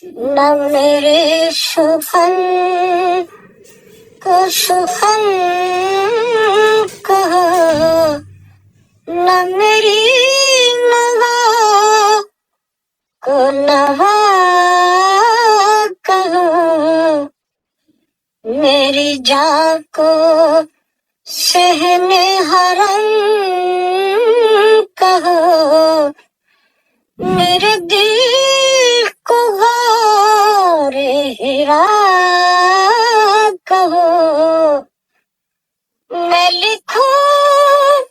نہ میرے سخن کو سخن کہو، نہ میری نوا کو نوا کہو، میری جان کو صحن حرم کہو، میرے دل کو غار ہرا کہو، میں لکھوں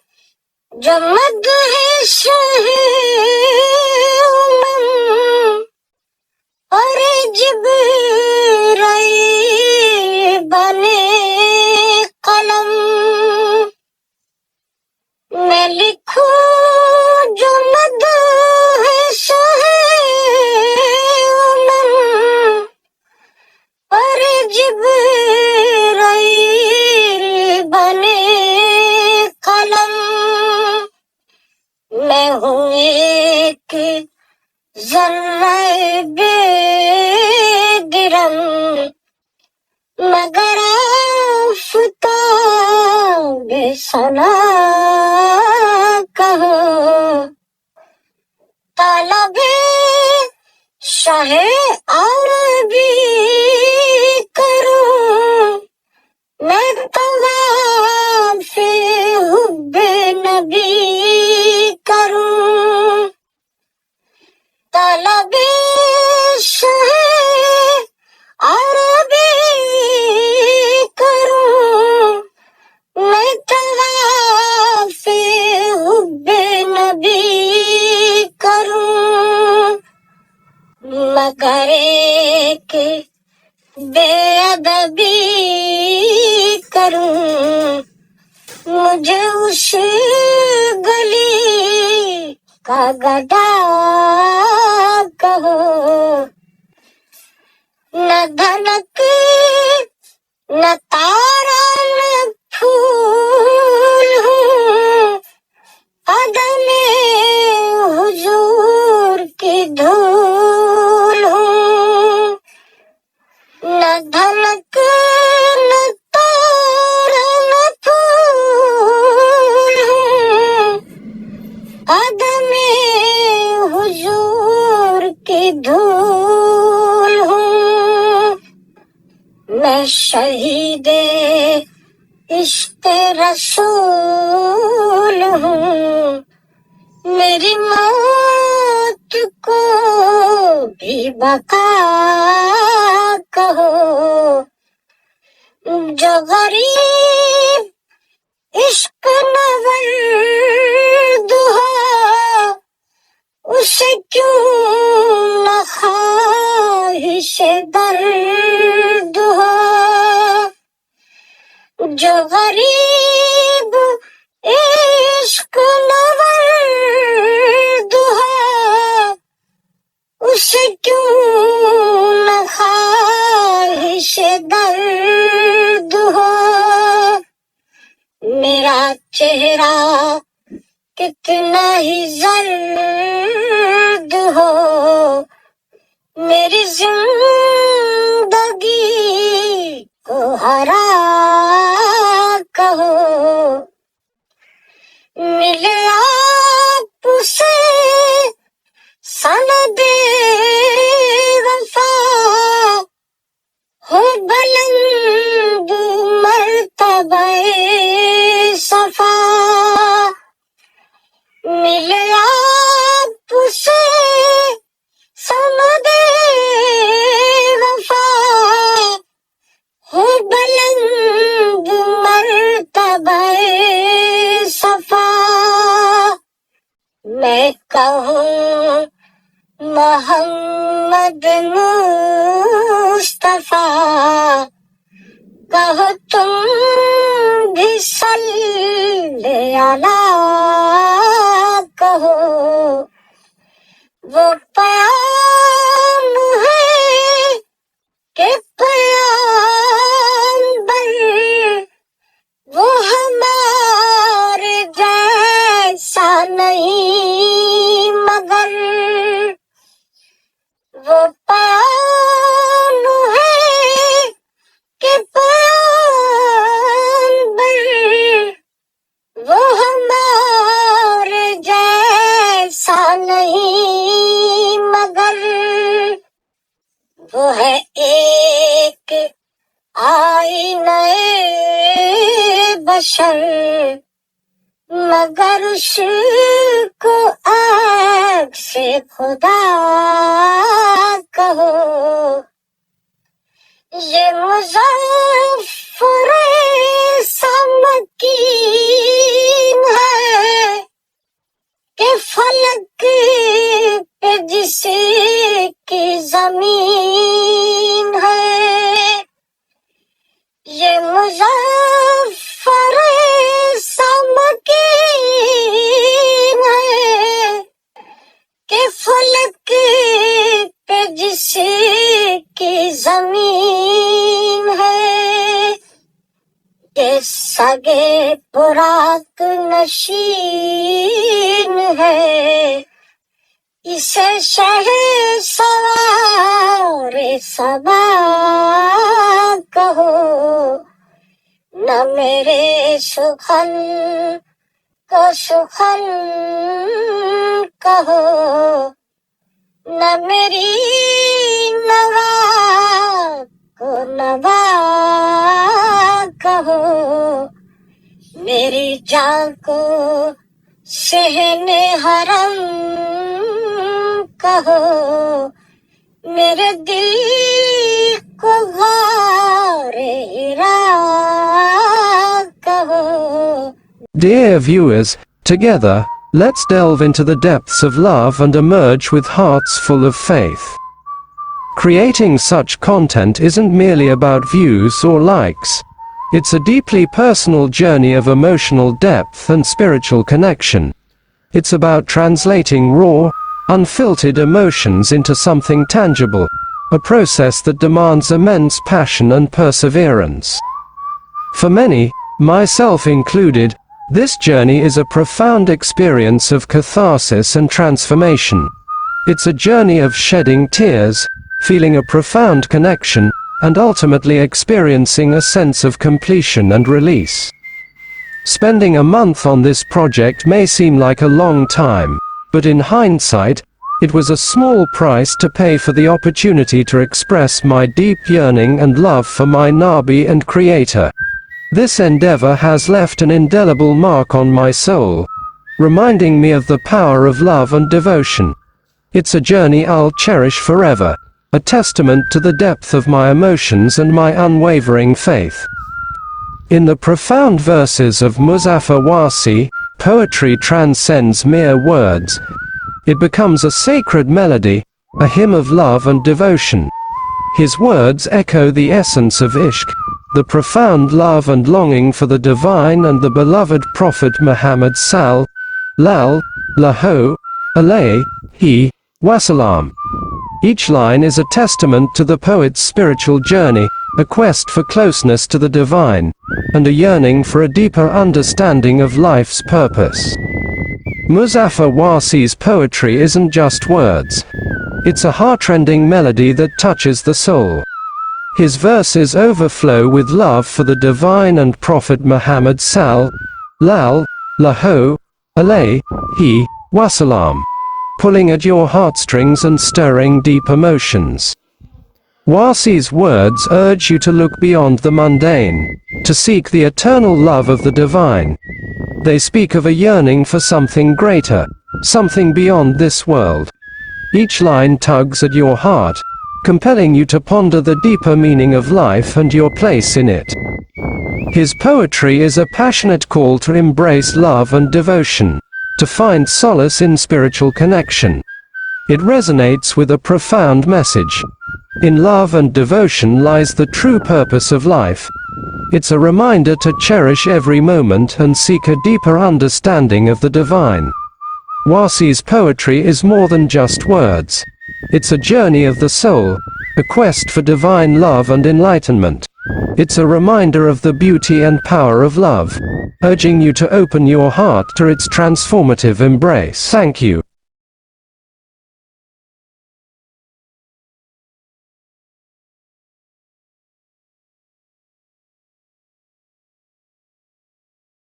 جو مدح شاہ امم اور جبرائیل بنے قلم، میں لکھوں جو مدح شاہ امم اور جبرائیل بنے قلم، میں ہوں ایک ذرہ بے درم مگر آفتاب ثنا کہو، طالب شاہ عربی کروں، میں طواف حب نبی کروں، طالب شاہ عربی کروں، میں طواف حب نبی کروں، مگر ایک بے ادبی کروں، مجھے اس گلی کا گدا کہو، نہ دھنک نہ تارا نہ پھول ہوں، قدم حضور کی دھول ہوں، نہ دھنک نہ تارا نہ پھول ہوں، قدم حضور کی دھول ہوں، میں شہید عشق رسول ہوں، میری موت کو بھی بقا کہو، جو غریب عشق نورد ہو، اسے کیوں نہ خواہش درد ہو، جو غریب عشق نورد ہو، اسے کیوں نہ خواہش درد ہو، میرا چہرہ کتنا ہی زرد ہو، میری زندگی کو ہرا کہو، ملے آپ سے سند وفا، ہو بلند مرتبہ صفا، ملے آپ سے سند وفا، ہو بلند مرتبہ صفا، میں کہوں محمد مصطفیٰ، کہو تم بھی صلی علیہ کہو، وہ پیام ہے کہ پیامبر وہ ہمارے جیسا نہیں مگر، وہ پیام وہ ہے ایک آئینہ بشر، مگر اس کو عکس خدا کہو۔ یہ مظفر سمکین ہے کہ فلک پہ جس کی زمین ہے۔ یہ مظفر سمکین ہے کہ فلک پہ جس کی زمین ہے۔ یہ سگے براق نشین ہے، اسے شہسوار صبا کہو۔ نہ میرے سخن کو سخن کہو، نہ میری نوا کو نوا کہو۔ میری جان کو صحن حرم کہو، میرے دل کو غار ہرا کہو۔ Dear viewers, together, let's delve into the depths of love and emerge with hearts full of faith. Creating such content isn't merely about views or likes. It's a deeply personal journey of emotional depth and spiritual connection. It's about translating raw, unfiltered emotions into something tangible, a process that demands immense passion and perseverance. For many, myself included, this journey is a profound experience of catharsis and transformation. It's a journey of shedding tears, feeling a profound connection, and ultimately experiencing a sense of completion and release. Spending a month on this project may seem like a long time, but in hindsight, it was a small price to pay for the opportunity to express my deep yearning and love for my Nabi and Creator. This endeavor has left an indelible mark on my soul, reminding me of the power of love and devotion. It's a journey I'll cherish forever, a testament to the depth of my emotions and my unwavering faith. In the profound verses of Muzaffar Wasi, poetry transcends mere words. It becomes a sacred melody, a hymn of love and devotion. His words echo the essence of Ishq, the profound love and longing for the divine and the beloved Prophet Muhammad sallallahu alayhi wasallam. Each line is a testament to the poet's spiritual journey, a quest for closeness to the divine, and a yearning for a deeper understanding of life's purpose. Muzaffar Wasi's poetry isn't just words. It's a heartrending melody that touches the soul. His verses overflow with love for the divine and Prophet Muhammad sallallahu alayhi wasallam, pulling at your heartstrings and stirring deep emotions. Wasi's words urge you to look beyond the mundane, to seek the eternal love of the divine. They speak of a yearning for something greater, something beyond this world. Each line tugs at your heart, compelling you to ponder the deeper meaning of life and your place in it. His poetry is a passionate call to embrace love and devotion, to find solace in spiritual connection. It resonates with a profound message. In love and devotion lies the true purpose of life. It's a reminder to cherish every moment and seek a deeper understanding of the divine. Wasi's poetry is more than just words. It's a journey of the soul, a quest for divine love and enlightenment. It's a reminder of the beauty and power of love, urging you to open your heart to its transformative embrace. Thank you.